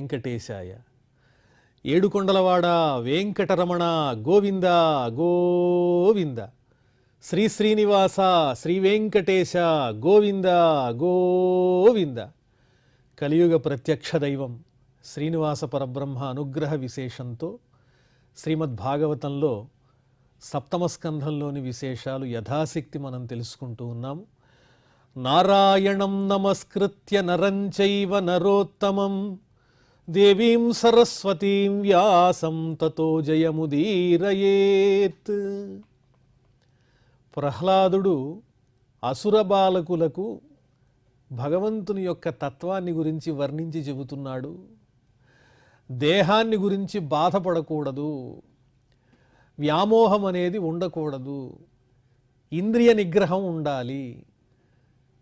వెంకటేశాయ. ఏడుకొండలవాడ వెంకటరమణ గోవింద గోవింద. శ్రీ శ్రీనివాస శ్రీ వెంకటేశ గోవింద గోవింద. కలియుగ ప్రత్యక్ష దైవం శ్రీనివాస పరబ్రహ్మ అనుగ్రహ విశేషంతో శ్రీమద్భాగవతంలో సప్తమ స్కంధంలోని విశేషాలు యథాశక్తి మనం తెలుసుకుంటూ ఉన్నాము. నారాయణం నమస్కృత్య నరం చైవ నరోత్తమం దేవీం సరస్వతీం వ్యాసం తతో జయముదీరయేత్. ప్రహ్లాదుడు అసుర బాలకులకు భగవంతుని యొక్క తత్వాన్ని గురించి వర్ణించి చెబుతున్నాడు. దేహాన్ని గురించి బాధపడకూడదు, వ్యామోహం అనేది ఉండకూడదు, ఇంద్రియ నిగ్రహం ఉండాలి,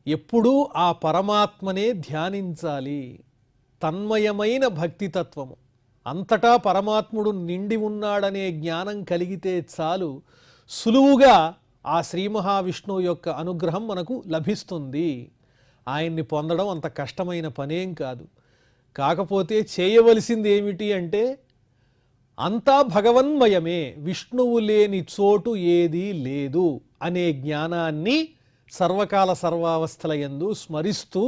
ఎప్పుడూ ఆ పరమాత్మనే ధ్యానించాలి. తన్మయమైన భక్తితత్వము, అంతటా పరమాత్ముడు నిండి ఉన్నాడనే జ్ఞానం కలిగితే చాలు, సులువుగా ఆ శ్రీ మహావిష్ణువు యొక్క అనుగ్రహం మనకు లభిస్తుంది. ఆయన్ని పొందడం అంత కష్టమైన పనేం కాదు. కాకపోతే చేయవలసింది ఏమిటి అంటే అంతా భగవన్మయమే, విష్ణువు లేని చోటు ఏదీ లేదు అనే జ్ఞానాన్ని సర్వకాల సర్వావస్థల యందు స్మరిస్తూ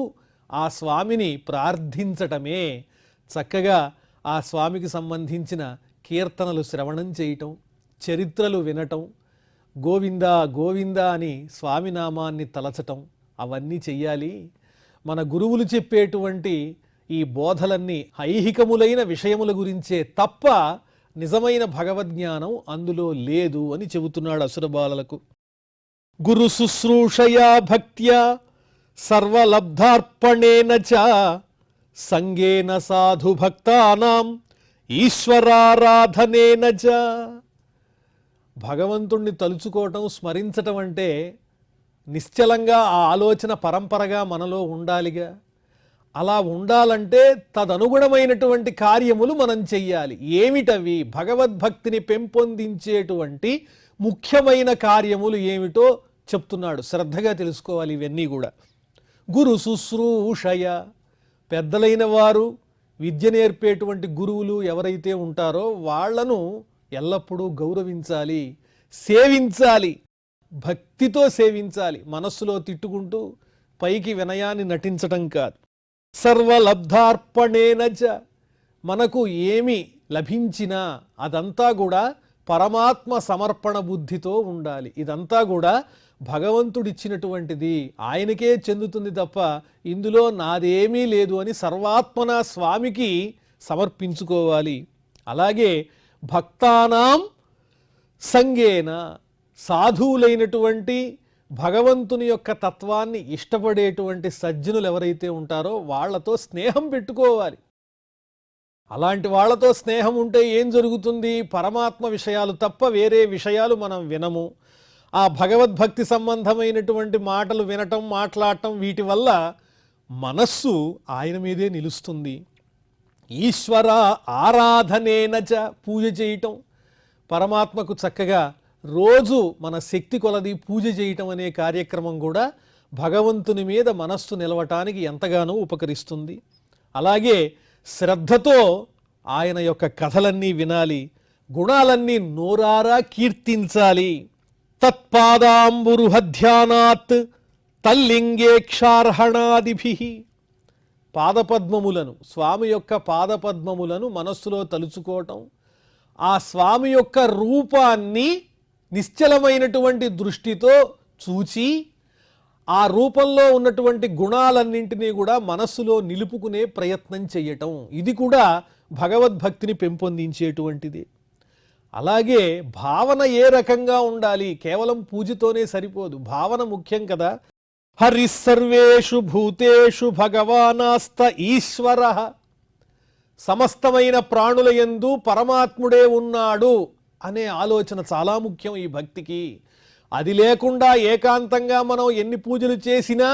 ఆ స్వామిని ప్రార్థించటమే. చక్కగా ఆ స్వామికి సంబంధించిన కీర్తనలు శ్రవణం చేయటం, చరిత్రలు వినటం, గోవిందా గోవిందా అని స్వామి నామాన్ని తలచటం, అవన్నీ చెయ్యాలి. మన గురువులు చెప్పేటువంటి ఈ బోధలన్నీ ఐహికములైన విషయముల గురించే తప్ప నిజమైన భగవద్జ్ఞానం అందులో లేదు అని చెబుతున్నాడు అసురబాలలకు. గురు శుశ్రూషయా భక్త్యా సర్వలబ్ధార్పణేన చ సంగేన సాధు భక్తానాం ఈశ్వరారాధనేన చ. భగవంతుణ్ణి తలుచుకోవటం, స్మరించటం అంటే నిశ్చలంగా ఆ ఆలోచన పరంపరగా మనలో ఉండాలిగా. అలా ఉండాలంటే తదనుగుణమైనటువంటి కార్యములు మనం చెయ్యాలి. ఏమిటవి? భగవద్భక్తిని పెంపొందించేటువంటి ముఖ్యమైన కార్యములు ఏమిటో చెప్తున్నాడు. శ్రద్ధగా తెలుసుకోవాలి ఇవన్నీ కూడా. గురు శుశ్రూషయ, పెద్దలైన వారు, విద్య నేర్పేటువంటి గురువులు ఎవరైతే ఉంటారో వాళ్లను ఎల్లప్పుడూ గౌరవించాలి, సేవించాలి, భక్తితో సేవించాలి. మనస్సులో తిట్టుకుంటూ పైకి వినయాన్ని నటించటం కాదు. సర్వలబ్ధార్పణేన చ, మనకు ఏమి లభించినా అదంతా కూడా పరమాత్మ సమర్పణ బుద్ధితో ఉండాలి. ఇదంతా కూడా భగవంతుడిచ్చినటువంటిది, ఆయనకే చెందుతుంది తప్ప ఇందులో నాదేమీ లేదు అని సర్వాత్మన స్వామికి సమర్పించుకోవాలి. అలాగే భక్తానాం సంగేన, సాధువులైనటువంటి భగవంతుని యొక్క తత్వాన్ని ఇష్టపడేటువంటి సజ్జనులు ఎవరైతే ఉంటారో వాళ్లతో స్నేహం పెట్టుకోవాలి. అలాంటి వాళ్లతో స్నేహం ఉంటే ఏం జరుగుతుంది? పరమాత్మ విషయాలు తప్ప వేరే విషయాలు మనం వినము. ఆ భగవద్భక్తి సంబంధమైనటువంటి మాటలు వినటం, మాట్లాడటం, వీటి వల్ల మనస్సు ఆయన మీదే నిలుస్తుంది. ఈశ్వర ఆరాధనేనచ, పూజ చేయటం, పరమాత్మకు చక్కగా రోజు మన శక్తి కొలది పూజ చేయటం అనే కార్యక్రమం కూడా భగవంతుని మీద మనస్సు నిలవటానికి ఎంతగానో ఉపకరిస్తుంది. అలాగే శ్రద్ధతో ఆయన యొక్క కథలన్నీ వినాలి, గుణాలన్నీ నోరారా కీర్తించాలి. తత్పాదాంబురుహధ్యానాత్ తల్లింగేక్షార్హణాదిభిః, పాదపద్మములను, స్వామి యొక్క పాదపద్మములను మనస్సులో తలుచుకోవటం, ఆ స్వామి యొక్క రూపాన్ని నిశ్చలమైనటువంటి దృష్టితో చూచి ఆ రూపంలో ఉన్నటువంటి గుణాలన్నింటినీ కూడా మనస్సులో నిలుపుకునే ప్రయత్నం చేయటం, ఇది కూడా భగవద్భక్తిని పెంపొందించేటువంటిది. అలాగే భావన ఏ రకంగా ఉండాలి? కేవలం పూజతోనే సరిపోదు, భావన ముఖ్యం కదా. హరి సర్వేషు భూతేషు భగవానాస్త ఈశ్వరః, సమస్తమైన ప్రాణుల యందు పరమాత్ముడే ఉన్నాడు అనే ఆలోచన చాలా ముఖ్యం ఈ భక్తికి. అది లేకుండా ఏకాంతంగా మనం ఎన్ని పూజలు చేసినా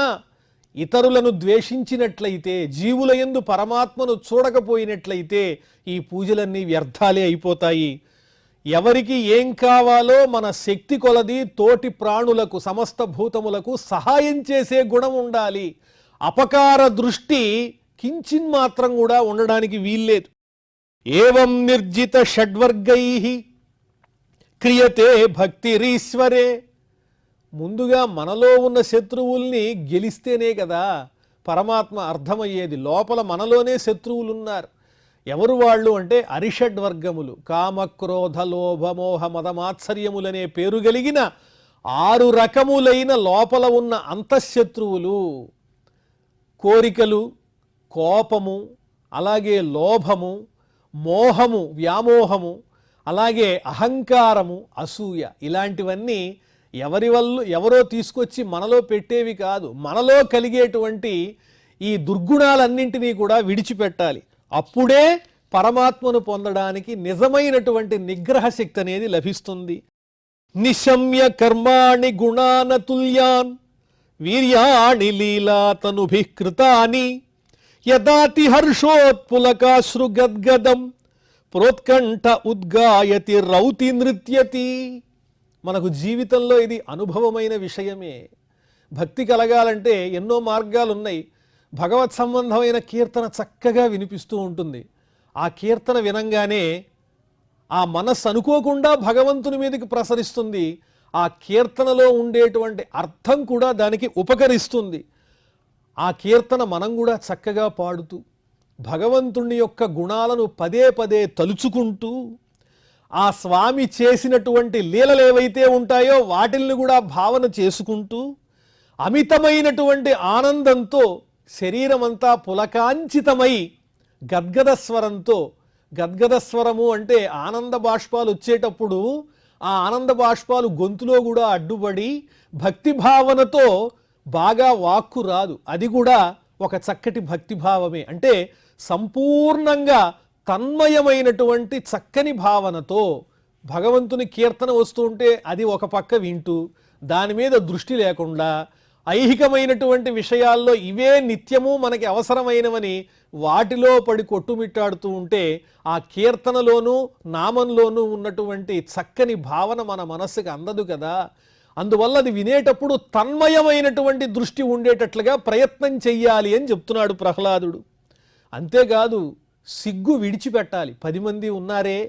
ఇతరులను ద్వేషించినట్లయితే, జీవుల యందు పరమాత్మను చూడకపోయినట్లయితే ఈ పూజలన్నీ వ్యర్థాలే అయిపోతాయి. ఎవరికి ఏం కావాలో మన శక్తి కొలది తోటి ప్రాణులకు, సమస్త భూతములకు సహాయం చేసే గుణం ఉండాలి. అపకార దృష్టి కించిన్ మాత్రం కూడా ఉండడానికి వీల్లేదు. ఏవం నిర్జిత షడ్వర్గై క్రియతే భక్తిరీశ్వరే. ముందుగా మనలో ఉన్న శత్రువుల్ని గెలిస్తేనే కదా పరమాత్మ అర్థమయ్యేది. లోపల మనలోనే శత్రువులున్నారు. ఎవరు వాళ్ళు అంటే అరిషడ్వర్గములు, కామక్రోధ లోభమోహ మదమాత్సర్యములనే పేరు కలిగిన 6 రకములైన లోపల ఉన్న అంతఃశత్రువులు. కోరికలు, కోపము, అలాగే లోభము, మోహము, వ్యామోహము, అలాగే అహంకారము, అసూయ, ఇలాంటివన్నీ ఎవరో తీసుకొచ్చి మనలో పెట్టేవి కాదు. మనలో కలిగేటువంటి ఈ దుర్గుణాలన్నింటినీ కూడా విడిచిపెట్టాలి. అప్పుడే పరమాత్మను పొందడానికి నిజమైనటువంటి నిగ్రహ శక్తి అనేది లభిస్తుంది. నిశమ్య కర్మాణి గుణానతుల్యాన్ వీర్యాణి లీలాతనుభిః కృతాని యదాతి హర్షోత్పులకాశ్రు గద్గదం ప్రోత్కంఠ ఉద్గాయతి రౌతి నృత్యతి. మనకు జీవితంలో ఇది అనుభవమైన విషయమే. భక్తి కలగాలంటే ఎన్నో మార్గాలున్నాయి. భగవత్ సంబంధమైన కీర్తన చక్కగా వినిపిస్తూ ఉంటుంది. ఆ కీర్తన వినంగానే ఆ మనస్సు అనుకోకుండా భగవంతుని మీదకి ప్రసరిస్తుంది. ఆ కీర్తనలో ఉండేటువంటి అర్థం కూడా దానికి ఉపకరిస్తుంది. ఆ కీర్తన మనం కూడా చక్కగా పాడుతూ భగవంతుని యొక్క గుణాలను పదే పదే తలుచుకుంటూ ఆ స్వామి చేసినటువంటి లీలలు ఏవైతే ఉంటాయో వాటిల్ని కూడా భావన చేసుకుంటూ అమితమైనటువంటి ఆనందంతో శరీరమంతా పులకాంచితమై గద్గద స్వరంతో, గద్గద స్వరము అంటే ఆనంద బాష్పాలు వచ్చేటప్పుడు ఆ ఆనంద బాష్పాలు గొంతులో కూడా అడ్డుపడి భక్తి భావనతో బాగా వాక్కు రాదు. అది కూడా ఒక చక్కటి భక్తి భావమే. అంటే సంపూర్ణంగా తన్మయమైనటువంటి చక్కని భావనతో భగవంతుని కీర్తన వస్తూ ఉంటే అది ఒక పక్క వింటూ దాని మీద దృష్టి లేకుండా ఐహికమైనటువంటి విషయాల్లో ఇవే నిత్యము మనకి అవసరమైనవని వాటిలో పడి కొట్టుమిట్టాడుతూ ఉంటే ఆ కీర్తనలోనూ నామంలోనూ ఉన్నటువంటి చక్కని భావన మన మనస్సుకి అందదు కదా. అందువల్ల అది వినేటప్పుడు తన్మయమైనటువంటి దృష్టి ఉండేటట్లుగా ప్రయత్నం చెయ్యాలి అని చెప్తున్నాడు ప్రహ్లాదుడు. అంతేకాదు సిగ్గు విడిచిపెట్టాలి. 10 మంది ఉన్నారే,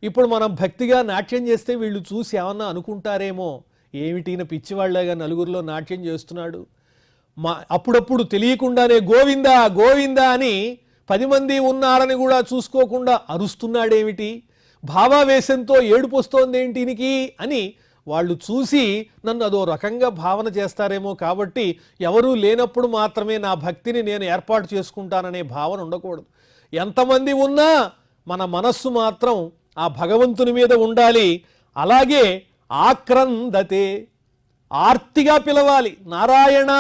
ఇప్పుడు మనం భక్తిగా నాట్యం చేస్తే వీళ్ళు చూసి ఏమన్నా అనుకుంటారేమో, ఏమిటిన పిచ్చివాళ్లాగా నలుగురిలో నాట్యం చేస్తున్నాడు, అప్పుడప్పుడు తెలియకుండానే గోవిందా గోవిందా అని 10 మంది ఉన్నారని కూడా చూసుకోకుండా అరుస్తున్నాడేమిటి, భావావేశంతో ఏడుపు వస్తోందేంటినికి అని వాళ్ళు చూసి నన్ను అదో రకంగా భావన చేస్తారేమో. కాబట్టి ఎవరూ లేనప్పుడు మాత్రమే నా భక్తిని నేను ఏర్పాటు చేసుకుంటాననే భావన ఉండకూడదు. ఎంతమంది ఉన్నా మన మనస్సు మాత్రం ఆ భగవంతుని మీద ఉండాలి. అలాగే ఆక్రందతే, ఆర్తిగా పిలవాలి, నారాయణ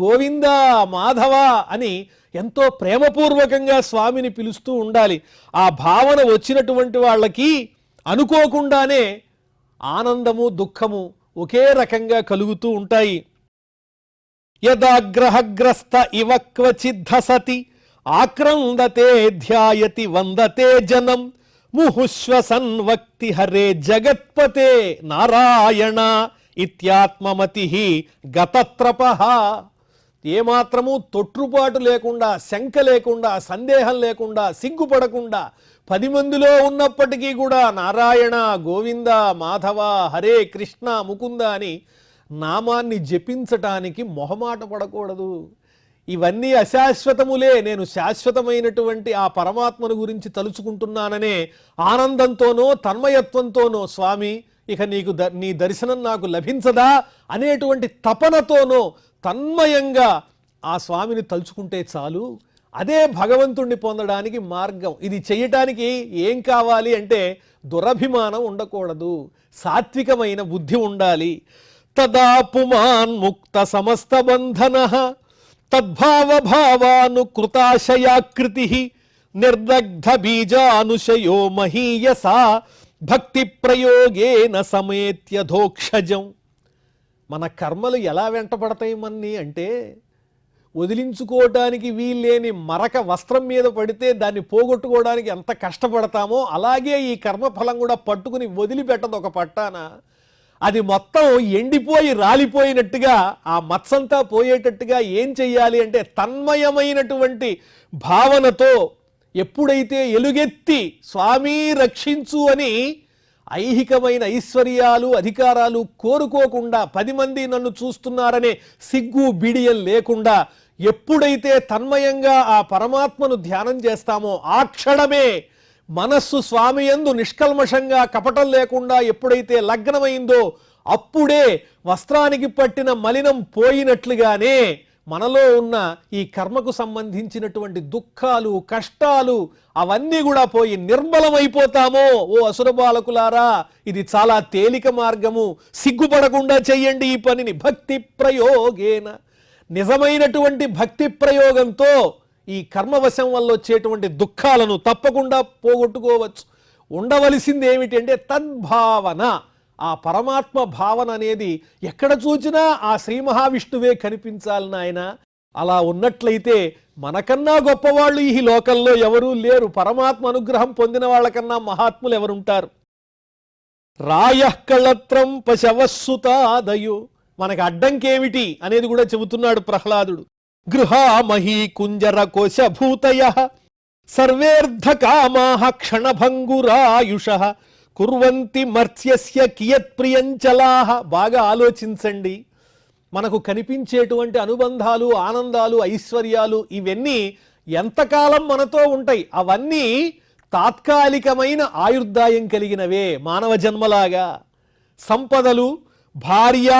గోవింద మాధవ అని ఎంతో ప్రేమపూర్వకంగా స్వామిని పిలుస్తూ ఉండాలి. ఆ భావన వచ్చినటువంటి వాళ్ళకి అనుకోకుండానే ఆనందము దుఃఖము ఒకే రకంగా కలుగుతూ ఉంటాయి. యదాగ్రహగ్రస్త ఇవ క్వచిద్ధసతి ఆక్రందతే ధ్యాయతి వందతే జనం ముహుశ్వసన్వక్తి హరే జగత్పతే నారాయణ ఇత్యాత్మమతి గతత్రపః. ఏమాత్రము తొట్రుపాటు లేకుండా, శంక లేకుండా, సందేహం లేకుండా, సిగ్గుపడకుండా 10 మందిలో ఉన్నప్పటికీ కూడా నారాయణ గోవింద మాధవ హరే కృష్ణ ముకుంద అని నామాన్ని జపించటానికి మొహమాట పడకూడదు. ఇవన్నీ అశాశ్వతములే, నేను శాశ్వతమైనటువంటి ఆ పరమాత్మను గురించి తలుచుకుంటున్నాననే ఆనందంతోనో తన్మయత్వంతోనో స్వామి ఇక నీ దర్శనం నాకు లభించదా అనేటువంటి తపనతోనో తన్మయంగా ఆ స్వామిని తలుచుకుంటే చాలు. అదే భగవంతుణ్ణి పొందడానికి మార్గం. ఇది చేయటానికి ఏం కావాలి అంటే దురభిమానం ఉండకూడదు, సాత్వికమైన బుద్ధి ఉండాలి. తదా పుమాన్ ముక్త సమస్త బంధన తద్భావభావానుకృతాశయాకృతి నిర్దగ్ధ బీజానుశయో మహీయస భక్తి ప్రయోగేన సమేత్యధోక్షజం. మన కర్మలు ఎలా వెంటపడతాయి మన్ని అంటే, వదిలించుకోవడానికి వీల్లేని మరక వస్త్రం మీద పడితే దాన్ని పోగొట్టుకోవడానికి ఎంత కష్టపడతామో అలాగే ఈ కర్మఫలం కూడా పట్టుకుని వదిలిపెట్టదు ఒక పట్టాన. అది మొత్తం ఎండిపోయి రాలిపోయినట్టుగా ఆ మత్సంతా పోయేటట్టుగా ఏం చెయ్యాలి అంటే తన్మయమైనటువంటి భావనతో ఎప్పుడైతే ఎలుగెత్తి స్వామీ రక్షించు అని ఐహికమైన ఐశ్వర్యాలు అధికారాలు కోరుకోకుండా 10 మంది నన్ను చూస్తున్నారనే సిగ్గు బిడియం లేకుండా ఎప్పుడైతే తన్మయంగా ఆ పరమాత్మను ధ్యానం చేస్తామో ఆ క్షణమే మనస్సు స్వామి యందు నిష్కల్మషంగా కపటం లేకుండా ఎప్పుడైతే లగ్నమైందో అప్పుడే వస్త్రానికి పట్టిన మలినం పోయినట్లుగానే మనలో ఉన్న ఈ కర్మకు సంబంధించినటువంటి దుఃఖాలు కష్టాలు అవన్నీ కూడా పోయి నిర్మలమైపోతామో. ఓ అసుర బాలకులారా, ఇది చాలా తేలిక మార్గము, సిగ్గుపడకుండా చెయ్యండి ఈ పనిని. భక్తి ప్రయోగేన, నిజమైనటువంటి భక్తి ప్రయోగంతో ఈ కర్మవశం వల్ల వచ్చేటువంటి దుఃఖాలను తప్పకుండా పోగొట్టుకోవచ్చు. ఉండవలసింది ఏమిటంటే తద్భావన, ఆ పరమాత్మ భావన అనేది ఎక్కడ చూచినా ఆ శ్రీ మహావిష్ణువే కనిపించాలి నాయన. అలా ఉన్నట్లయితే మనకన్నా గొప్పవాళ్ళు ఈ లోకంలో ఎవరూ లేరు. పరమాత్మ అనుగ్రహం పొందిన వాళ్ళకన్నా మహాత్ములు ఎవరుంటారు? రాయఃకళత్రం పశవస్సుతాదయో, మనకు అడ్డంకేమిటి అనేది కూడా చెబుతున్నాడు ప్రహ్లాదుడు. గృహామహీ కుంజర కోశభూతయః సర్వేర్ధకామాః క్షణభంగురాయుషః కుర్వంతి మర్త్యస్య కియత్ ప్రియంచలాః. బాగా ఆలోచించండి. మనకు కనిపించేటువంటి అనుబంధాలు, ఆనందాలు, ఐశ్వర్యాలు ఇవన్నీ ఎంతకాలం మనతో ఉంటాయి? అవన్నీ తాత్కాలికమైన ఆయుర్దాయం కలిగినవే మానవ జన్మలాగా. సంపదలు, భార్య,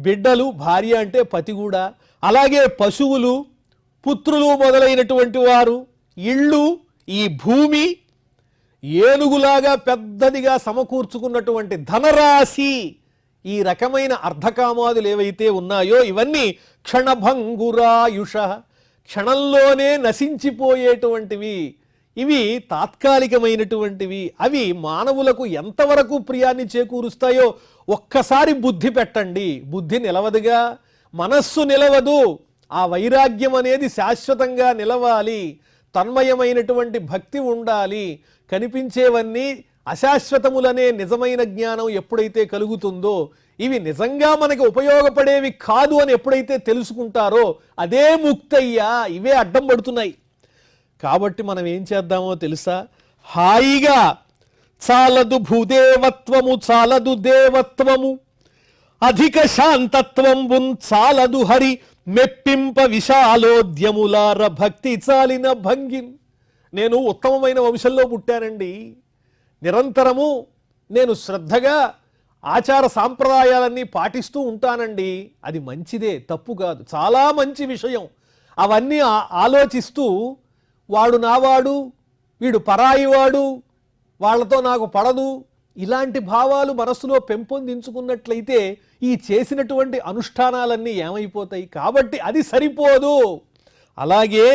బిడ్డలు, భార్య అంటే పతి కూడా, అలాగే పశువులు, పుత్రులు మొదలైనటువంటి వారు, ఇళ్ళు, ఈ భూమి, ఏనుగులాగా పెద్దదిగా సమకూర్చుకున్నటువంటి ధనరాశి, ఈ రకమైన అర్ధకామాదులు ఏవైతే ఉన్నాయో ఇవన్నీ క్షణభంగురాయుష, క్షణంలోనే నశించిపోయేటువంటివి. ఇవి తాత్కాలికమైనటువంటివి. అవి మానవులకు ఎంతవరకు ప్రియాన్ని చేకూరుస్తాయో ఒక్కసారి బుద్ధి పెట్టండి. బుద్ధి నిలవదుగా, మనస్సు నిలవదు. ఆ వైరాగ్యం అనేది శాశ్వతంగా నిలవాలి. తన్మయమైనటువంటి భక్తి ఉండాలి. కనిపించేవన్నీ అశాశ్వతములనే నిజమైన జ్ఞానం ఎప్పుడైతే కలుగుతుందో, ఇవి నిజంగా మనకి ఉపయోగపడేవి కాదు అని ఎప్పుడైతే తెలుసుకుంటారో అదే ముక్తయ్యా. ఇవే అడ్డం పడుతున్నాయి. కాబట్టి మనం ఏం చేద్దామో తెలుసా? హాయిగా చాలదు భూదేవత్వము, చాలదు దేవత్వము, అధిక శాంతత్వంబున్ చాలదు హరి మెప్పింప విశాలోద్యములార భక్తి చాలిన భంగిన్. నేను ఉత్తమమైన వంశంలో పుట్టానండి. నిరంతరము నేను శ్రద్ధగా ఆచార సాంప్రదాయాలన్నీ పాటిస్తూ ఉంటానండి. అది మంచిదే, తప్పు కాదు, చాలా మంచి విషయం. అవన్నీ ఆలోచిస్తూ వాడు నావాడు, వీడు పరాయివాడు, వాళ్ళతో నాకు పడదు, ఇలాంటి భావాలు మనస్సులో పెంపొందించుకున్నట్లయితే ఈ చేసినటువంటి అనుష్ఠానాలన్నీ ఏమైపోతాయి? కాబట్టి అది సరిపోదు. అలాగే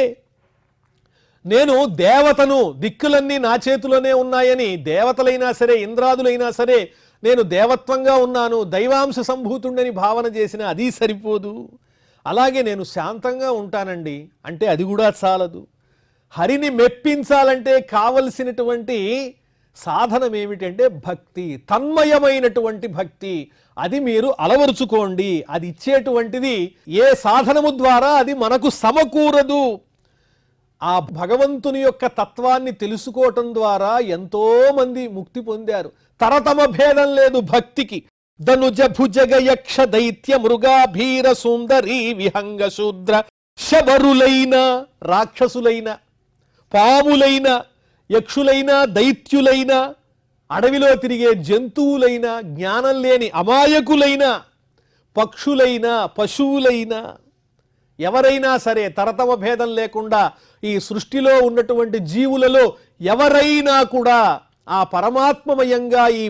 నేను దేవతను, దిక్కులన్నీ నా చేతిలోనే ఉన్నాయని, దేవతలైనా సరే ఇంద్రాదులైనా సరే నేను దేవత్వంగా ఉన్నాను, దైవాంశ సంభూతుండని భావన చేసిన అది సరిపోదు. అలాగే నేను శాంతంగా ఉంటానండి అంటే అది కూడా చాలదు. హరిని మెప్పించాలంటే కావలసినటువంటి సాధనం ఏమిటంటే భక్తి, తన్మయమైనటువంటి భక్తి. అది మీరు అలవరుచుకోండి. అది ఇచ్చేటువంటిది ఏ సాధనము ద్వారా అది మనకు సమకూరదు. ఆ భగవంతుని యొక్క తత్వాన్ని తెలుసుకోవటం ద్వారా ఎంతో మంది ముక్తి పొందారు. తరతమ భేదం లేదు భక్తికి. ధనుజ భుజగ యక్ష దైత్య మృగాభీర సుందరీ విహంగ శూద్ర శబరులైన, రాక్షసులైన, పాములైన, యక్షులైన, దైత్యులైన, అడవిలో తిరిగే జంతువులైన, జ్ఞానం లేని అమాయకులైన, పక్షులైన, పశువులైన, ఎవరైనా సరే తరతమ భేదం లేకుండా ఈ సృష్టిలో ఉన్నటువంటి జీవులలో ఎవరైనా కూడా ఆ పరమాత్మమయంగా ఈ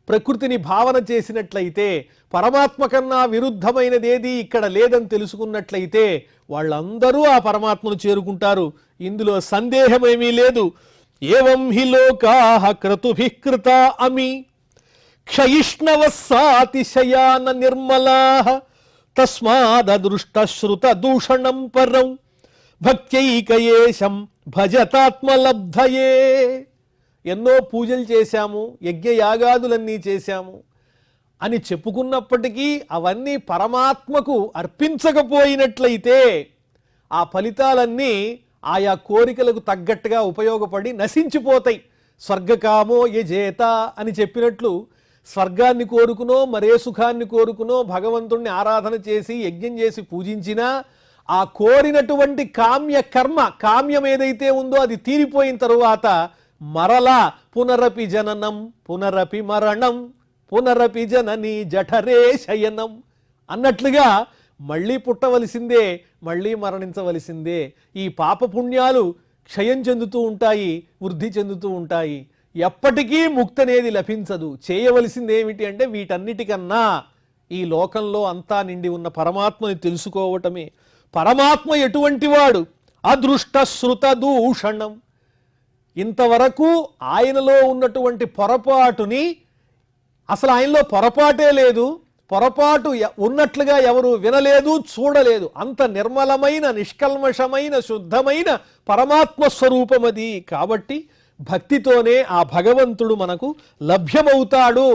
ప్రకృతిని భావన చేసినట్లయితే, పరమాత్మ కన్నా విరుద్ధమైనదేది ఇక్కడ లేదని తెలుసుకున్నట్లయితే వాళ్ళందరూ ఆ పరమాత్మను చేరుకుంటారు. ఇందులో సందేహమేమీ లేదు. ఏవం హి లోకాః క్రతుభిః కృతా అమి క్షయిష్ణవస్సాతిశయాన నిర్మలాః తస్మాదదృష్టశ్రుత దూషణం పరం భక్త్యైకయేశం భజతాత్మలబ్ధయే. ఎన్నో పూజలు చేశాము, యజ్ఞయాగాదులన్నీ చేశాము, అని చెప్పుకున్నప్పటికీ అవన్నీ పరమాత్మకు అర్పించకపోయినట్లయితే ఆ ఫలితాలన్నీ ఆయా కోరికలకు తగ్గట్టుగా ఉపయోగపడి నశించిపోతాయి. స్వర్గకామో యజేత అని చెప్పినట్లు స్వర్గాన్ని కోరుకునో మరే సుఖాన్ని కోరుకునో భగవంతుణ్ణి ఆరాధన చేసి యజ్ఞం చేసి పూజించినా ఆ కోరినటువంటి కామ్యం ఏదైతే ఉందో అది తీరిపోయిన తరువాత మరలా పునరపి జననం పునరపి మరణం పునరపి జనని జఠరే శయనం అన్నట్లుగా మళ్ళీ పుట్టవలసిందే, మళ్ళీ మరణించవలసిందే. ఈ పాపపుణ్యాలు క్షయం చెందుతూ ఉంటాయి, వృద్ధి చెందుతూ ఉంటాయి. ఎప్పటికీ ముక్తి అనేది లభించదు. చేయవలసింది ఏమిటి అంటే వీటన్నిటికన్నా ఈ లోకంలో అంతా నిండి ఉన్న పరమాత్మని తెలుసుకోవటమే. పరమాత్మ ఎటువంటి వాడు? అదృష్ట శృత దూషణం. ఇంతవరకు ఆయనలో ఉన్నటువంటి పొరపాటుని, అసలు ఆయనలో పొరపాటే లేదు, పొరపాటు ఉన్నట్లుగా ఎవరు వినలేదు, చూడలేదు. అంత నిర్మలమైన, నిష్కల్మషమైన, శుద్ధమైన పరమాత్మ స్వరూపం అది. కాబట్టి భక్తితోనే ఆ భగవంతుడు మనకు లభ్యమవుతాడు.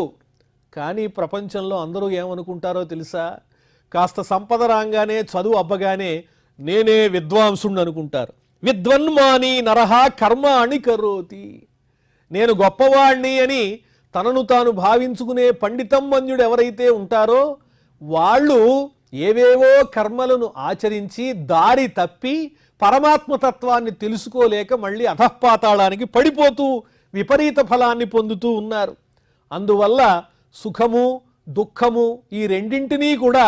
కానీ ప్రపంచంలో అందరూ ఏమనుకుంటారో తెలుసా? కాస్త సంపద రాగానే, చదువు అబ్బగానే నేనే విద్వాంసుణ్ణి అనుకుంటారు. విద్వన్మాని నరహ కర్మాణి కరోతి. నేను గొప్పవాణ్ణి అని తనను తాను భావించుకునే పండితమ్మన్యుడు ఎవరైతే ఉంటారో వాళ్ళు ఏవేవో కర్మలను ఆచరించి దారి తప్పి పరమాత్మతత్వాన్ని తెలుసుకోలేక మళ్ళీ అధఃపాతాళానికి పడిపోతూ విపరీత ఫలాన్ని పొందుతూ ఉన్నారు. అందువల్ల సుఖము దుఃఖము ఈ రెండింటినీ కూడా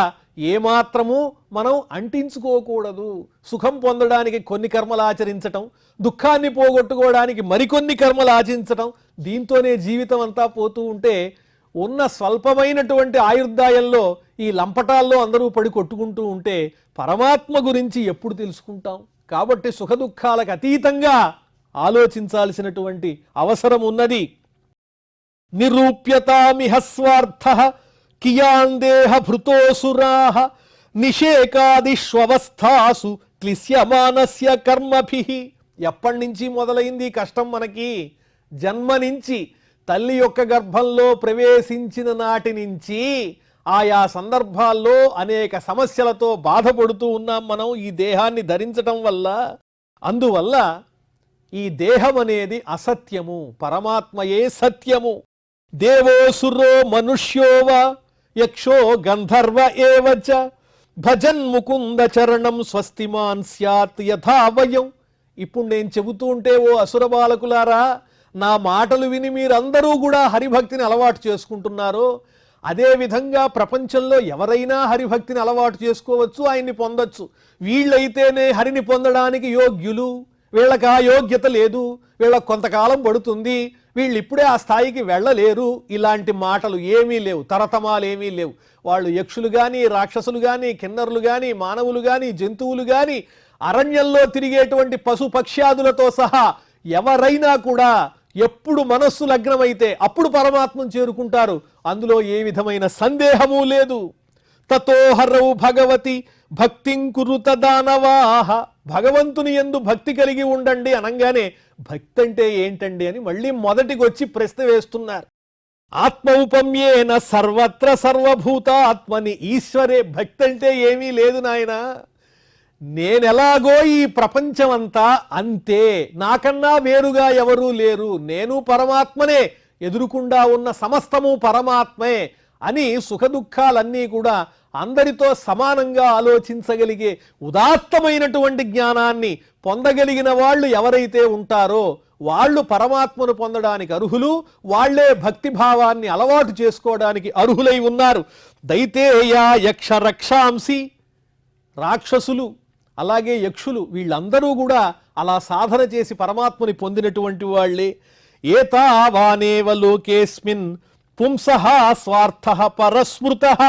ఏమాత్రము మనం అంటించుకోకూడదు. సుఖం పొందడానికి కొన్ని కర్మలు ఆచరించటం, దుఃఖాన్ని పోగొట్టుకోవడానికి మరికొన్ని కర్మలు ఆచరించటం, దీంతోనే జీవితం అంతా పోతూ ఉంటే ఉన్న స్వల్పమైనటువంటి ఆయుర్దాయంలో ఈ లంపటాల్లో అందరూ పడి కొట్టుకుంటూ ఉంటే పరమాత్మ గురించి ఎప్పుడు తెలుసుకుంటాం? కాబట్టి సుఖ దుఃఖాలకు అతీతంగా ఆలోచించాల్సినటువంటి అవసరం ఉన్నది. నిరూప్యతామిహ స్వార్థః కియాందేహ భృతోసురాః నిషేకాదిష్వస్థాసు క్లిశ్యమానస్య కర్మభిః. ఎప్పటి నుంచి మొదలైంది కష్టం మనకి? జన్మ నుంచి, తల్లి యొక్క గర్భంలో ప్రవేశించిన నాటి నుంచి ఆయా సందర్భాల్లో అనేక సమస్యలతో బాధపడుతూ ఉన్నాం మనం ఈ దేహాన్ని ధరించటం వల్ల. అందువల్ల ఈ దేహం అనేది అసత్యము, పరమాత్మయే సత్యము. దేవోసురో మనుష్యోవ యక్షో గంధర్వ ఏవచ భజన్ ముకుంద చరణం స్వస్తిమాన్ స్యాత్ యథావయం. ఇప్పుడు నేను చెబుతూ ఉంటే ఓ అసుర బాలకులారా, నా మాటలు విని మీరందరూ కూడా హరిభక్తిని అలవాటు చేసుకుంటున్నారు. అదేవిధంగా ప్రపంచంలో ఎవరైనా హరిభక్తిని అలవాటు చేసుకోవచ్చు, ఆయన్ని పొందొచ్చు. వీళ్ళైతేనే హరిని పొందడానికి యోగ్యులు, వీళ్ళకి ఆ యోగ్యత లేదు, వీళ్ళకి కొంతకాలం పడుతుంది, వీళ్ళు ఇప్పుడే ఆ స్థాయికి వెళ్ళలేరు. ఇలాంటి మాటలు ఏమీ లేవు, తరతమాలు ఏమీ లేవు. వాళ్ళు యక్షులు కానీ, రాక్షసులు కానీ, కిన్నరులు కానీ, మానవులు కానీ, జంతువులు కానీ, అరణ్యంలో తిరిగేటువంటి పశు పక్ష్యాదులతో సహా ఎవరైనా కూడా ఎప్పుడు మనస్సు లగ్నమైతే అప్పుడు పరమాత్మను చేరుకుంటారు. అందులో ఏ విధమైన సందేహము లేదు. తతోహరౌ భగవతి భక్తిం కురుత దానవాహ. భగవంతుని యందు భక్తి కలిగి ఉండండి అనగానే భక్తి అంటే ఏంటండి అని మళ్ళీ మొదటికి వచ్చి ప్రశ్న వేస్తున్నారు. ఆత్మౌపమ్యేన సర్వత్ర సర్వభూత ఆత్మని ఈశ్వరే. భక్తి అంటే ఏమీ లేదు నాయన, నేనెలాగో ఈ ప్రపంచమంతా అంతే, నాకన్నా వేరుగా ఎవరూ లేరు, నేను పరమాత్మనే, ఎదురుకుండా ఉన్న సమస్తము పరమాత్మే అని సుఖదుఖాలన్నీ కూడా అందరితో సమానంగా ఆలోచించగలిగే ఉదాత్తమైనటువంటి జ్ఞానాన్ని పొందగలిగిన వాళ్ళు ఎవరైతే ఉంటారో వాళ్ళు పరమాత్మను పొందడానికి అర్హులు. వాళ్లే భక్తిభావాన్ని అలవాటు చేసుకోవడానికి అర్హులై ఉన్నారు. దైతేయా యక్ష రక్షాంసి. రాక్షసులు అలాగే యక్షులు వీళ్ళందరూ కూడా అలా సాధన చేసి పరమాత్మని పొందినటువంటి వాళ్ళే. ఏతావానేవ లోకేస్మిన్ పుంసః స్వార్థః పరస్మృతః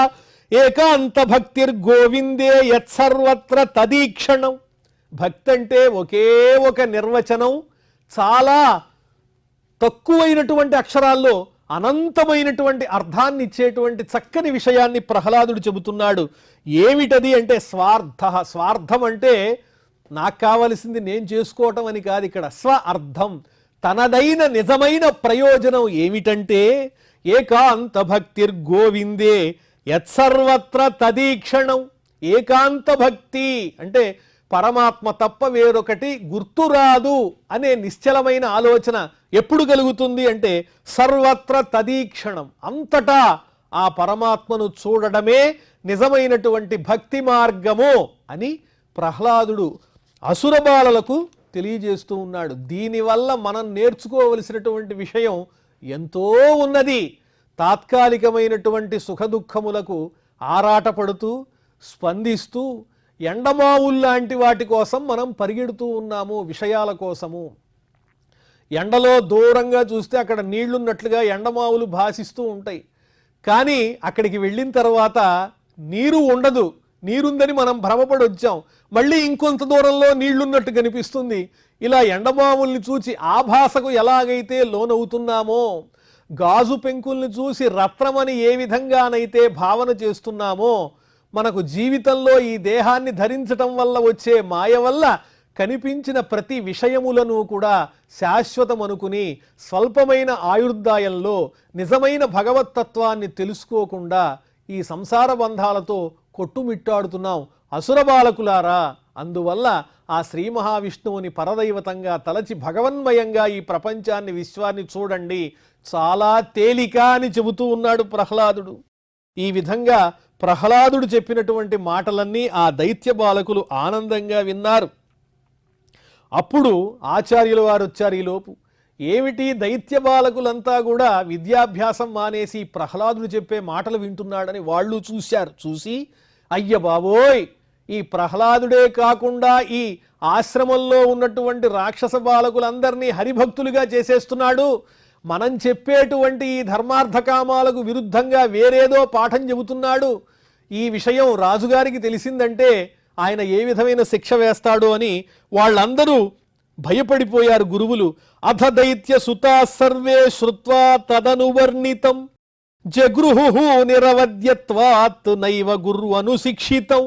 ఏకాంత భక్తిర్గోవిందే యత్సర్వత్ర తదీక్షణం. భక్తి అంటే ఒకే ఒక నిర్వచనం, చాలా తక్కువైనటువంటి అక్షరాల్లో అనంతమైనటువంటి అర్థాన్ని ఇచ్చేటువంటి చక్కని విషయాన్ని ప్రహ్లాదుడు చెబుతున్నాడు. ఏమిటది అంటే స్వార్థః. స్వార్థం అంటే నాకు కావలసింది నేను చేసుకోవటం అని కాదు, ఇక్కడ స్వ అర్థం, తనదైన నిజమైన ప్రయోజనం ఏమిటంటే ఏకాంత భక్తిర్గోవిందే యత్సర్వత్ర తదీక్షణం. ఏకాంత భక్తి అంటే పరమాత్మ తప్ప వేరొకటి గుర్తురాదు అనే నిశ్చలమైన ఆలోచన ఎప్పుడు కలుగుతుంది అంటే సర్వత్ర తదీక్షణం, అంతటా ఆ పరమాత్మను చూడడమే నిజమైనటువంటి భక్తి మార్గము అని ప్రహ్లాదుడు అసురబాలలకు తెలియజేస్తూ ఉన్నాడు. దీనివల్ల మనం నేర్చుకోవలసినటువంటి విషయం ఎంతో ఉన్నది. తాత్కాలికమైనటువంటి సుఖదుఖములకు ఆరాటపడుతూ స్పందిస్తూ ఎండమావుల్లాంటి వాటి కోసం మనం పరిగెడుతూ ఉన్నాము, విషయాల కోసము. ఎండలో దూరంగా చూస్తే అక్కడ నీళ్లున్నట్లుగా ఎండమావులు భాసిస్తూ ఉంటాయి. కానీ అక్కడికి వెళ్ళిన తర్వాత నీరు ఉండదు, నీరుందని మనం భ్రమపడి వచ్చాం, మళ్ళీ ఇంకొంత దూరంలో నీళ్లున్నట్టు కనిపిస్తుంది. ఇలా ఎండమావుల్ని చూసి ఆభాసకు ఎలాగైతే లోనవుతున్నామో, గాజు పెంకుల్ని చూసి రత్నమని ఏ విధంగానైతే భావన చేస్తున్నామో, మనకు జీవితంలో ఈ దేహాన్ని ధరించటం వల్ల వచ్చే మాయ వల్ల కనిపించిన ప్రతి విషయములను కూడా శాశ్వతం అనుకుని స్వల్పమైన ఆయుర్దాయంలో నిజమైన భగవత్తత్వాన్ని తెలుసుకోకుండా ఈ సంసార బంధాలతో కొట్టుమిట్టాడుతున్నాం అసుర బాలకులారా. అందువల్ల ఆ శ్రీ మహావిష్ణువుని పరదైవతంగా తలచి భగవన్మయంగా ఈ ప్రపంచాన్ని, విశ్వాన్ని చూడండి, చాలా తేలిక అని చెబుతూ ఉన్నాడు ప్రహ్లాదుడు. ఈ విధంగా ప్రహ్లాదుడు చెప్పినటువంటి మాటలన్నీ ఆ దైత్య బాలకులు ఆనందంగా విన్నారు. అప్పుడు ఆచార్యుల వారు వచ్చారు. ఈలోపు ఏమిటి దైత్య బాలకులంతా కూడా విద్యాభ్యాసం మానేసి ప్రహ్లాదుడు చెప్పే మాటలు వింటున్నాడని వాళ్ళు చూశారు. చూసి అయ్య బాబోయ్, ఈ ప్రహ్లాదుడే కాకుండా ఈ ఆశ్రమంలో ఉన్నటువంటి రాక్షస బాలకులందరినీ హరిభక్తులుగా చేసేస్తున్నాడు, మనం చెప్పేటువంటి ఈ ధర్మార్థకామాలకు విరుద్ధంగా వేరేదో పాఠం చెబుతున్నాడు, ఈ విషయం రాజుగారికి తెలిసిందంటే ఆయన ఏ విధమైన శిక్ష వేస్తాడో అని వాళ్ళందరూ భయపడిపోయారు గురువులు. అథ దైత్య సుతా సర్వే శ్రుత్వా తదనువర్ణితం జగృహు నిరవద్యత్వాత్ నైవ గురు అనుశిక్షితం.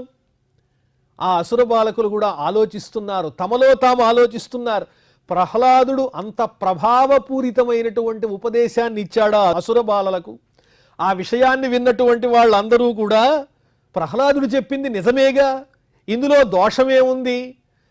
ఆ అసుర బాలకులు కూడా ఆలోచిస్తున్నారు, తమలో తాము ఆలోచిస్తున్నారు. ప్రహ్లాదుడు అంత ప్రభావపూరితమైనటువంటి ఉపదేశాన్ని ఇచ్చాడా అసుర బాలలకు? ఆ విషయాన్ని విన్నటువంటి వాళ్ళందరూ కూడా ప్రహ్లాదుడు చెప్పింది నిజమేగా, ఇందులో దోషమే ఉంది,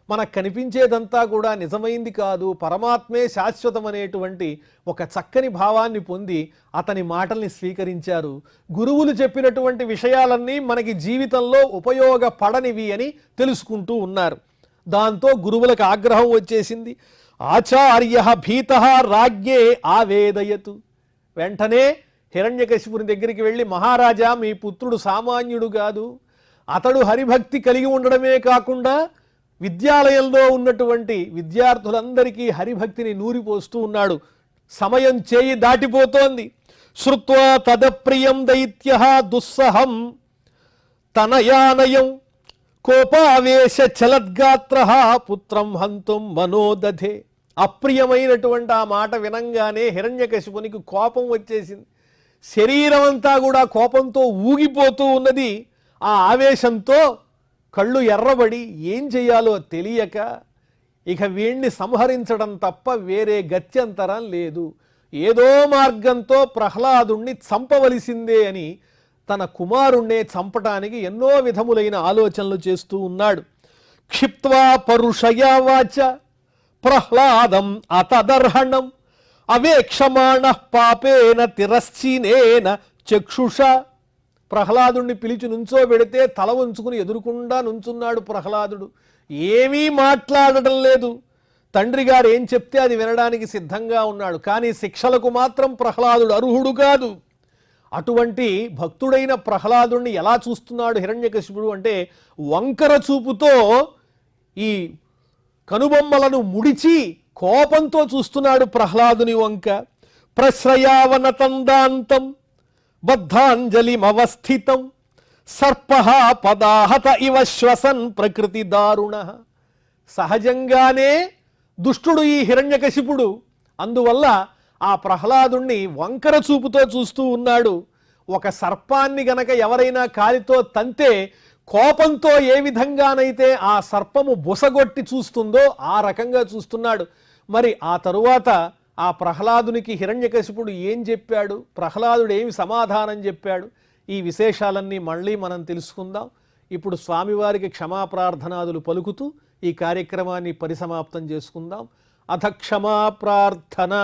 మనకు కనిపించేదంతా కూడా నిజమైంది కాదు, పరమాత్మే శాశ్వతమనేటువంటి ఒక చక్కని భావాన్ని పొంది అతని మాటల్ని స్వీకరించారు. గురువులు చెప్పినటువంటి విషయాలన్నీ మనకి జీవితంలో ఉపయోగపడనివి అని తెలుసుకుంటూ ఉన్నారు. దాంతో గురువులకు ఆగ్రహం వచ్చేసింది. ఆచార్య భీత రాజ్ఞే ఆవేదయతు. వెంటనే హిరణ్యకశిపుని దగ్గరికి వెళ్ళి, మహారాజా, మీ పుత్రుడు సామాన్యుడు కాదు, అతడు హరిభక్తి కలిగి ఉండడమే కాకుండా విద్యాలయంలో ఉన్నటువంటి విద్యార్థులందరికీ హరిభక్తిని నూరిపోస్తూ ఉన్నాడు. సమయం చేయి దాటిపోతోంది. శ్రుత్వా తదప్రియం దైత్య దుస్సహం తనయానయం కోపావేశ చలద్గాత్ర పుత్రం హంతుం మనోదధే. అప్రియమైనటువంటి ఆ మాట వినంగానే హిరణ్యకశిపునికి కోపం వచ్చేసింది. శరీరం అంతా కూడా కోపంతో ఊగిపోతూ ఉన్నది. ఆ ఆవేశంతో కళ్ళు ఎర్రబడి ఏం చెయ్యాలో తెలియక ఇక వీణ్ణి సంహరించడం తప్ప వేరే గత్యంతరం లేదు, ఏదో మార్గంతో ప్రహ్లాదుణ్ణి చంపవలసిందే అని తన కుమారుణ్ణే చంపటానికి ఎన్నో విధములైన ఆలోచనలు చేస్తూ ఉన్నాడు. క్షిప్త్వా పరుషయావాచ ప్రహ్లాదం అతదర్హణం అవేక్షమాణ పాపేన తిరశ్చీనేన చక్షుష. ప్రహ్లాదుణ్ణి పిలిచి నుంచోబెడితే తల ఉంచుకుని ఎదురుకుండా నుంచున్నాడు ప్రహ్లాదుడు. ఏమీ మాట్లాడటం లేదు. తండ్రి గారు ఏం చెప్తే అది వినడానికి సిద్ధంగా ఉన్నాడు. కానీ శిక్షలకు మాత్రం ప్రహ్లాదుడు అర్హుడు కాదు. అటువంటి భక్తుడైన ప్రహ్లాదుణ్ణి ఎలా చూస్తున్నాడు హిరణ్యకశిపుడు అంటే, వంకర చూపుతో ఈ కనుబొమ్మలను ముడిచి కోపంతో చూస్తున్నాడు ప్రహ్లాదుని వంక. ప్రశ్రయావనతందాంతం బద్ధాంజలిమవస్థితం సర్పః పదాహత ఇవ శ్వసన్ ప్రకృతి దారుణ. సహజంగానే దుష్టుడు ఈ హిరణ్యకశిపుడు, అందువల్ల ఆ ప్రహ్లాదుణ్ణి వంకర చూపుతో చూస్తూ ఉన్నాడు. ఒక సర్పాన్ని గనక ఎవరైనా కాలితో తంతే కోపంతో ఏ విధంగానైతే ఆ సర్పము బుసగొట్టి చూస్తుందో ఆ రకంగా చూస్తున్నాడు. మరి ఆ తరువాత ఆ ప్రహ్లాదునికి హిరణ్యకశిపుడు ఏం చెప్పాడు, ప్రహ్లాదుడు ఏమి సమాధానం చెప్పాడు, ఈ విశేషాలన్నీ మళ్ళీ మనం తెలుసుకుందాం. ఇప్పుడు స్వామివారికి క్షమాప్రార్థనాదులు పలుకుతూ ఈ కార్యక్రమాన్ని పరిసమాప్తం చేసుకుందాం. అథ క్షమా ప్రార్థన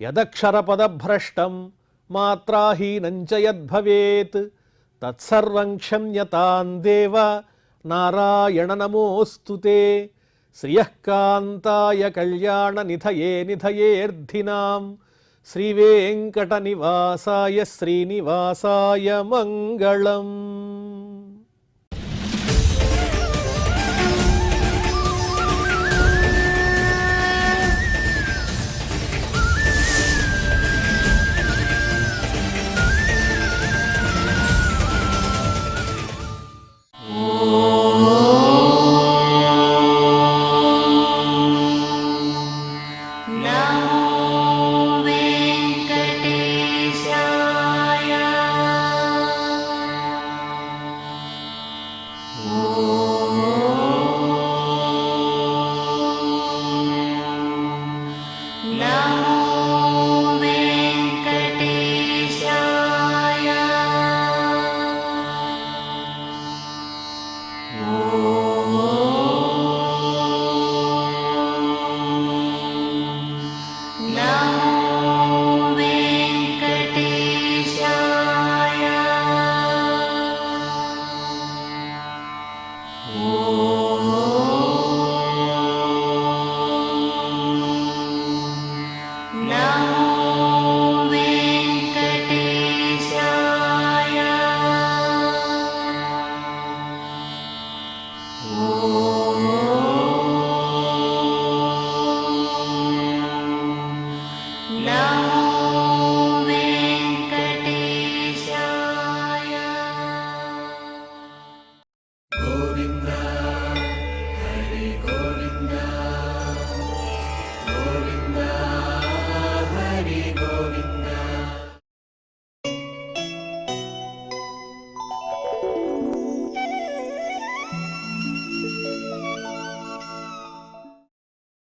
యదక్షరపదభ్రష్టం మాత్రాహీనం చ యద్భవేత్ తత్సర్వం క్షమ్యతాం దేవ నారాయణ నమోస్తుతే. శ్రియఃకాంతాయ కళ్యాణ నిధయే నిధయేర్థినాం శ్రీవేంకట నివాసాయ శ్రీనివాసాయ మంగళం.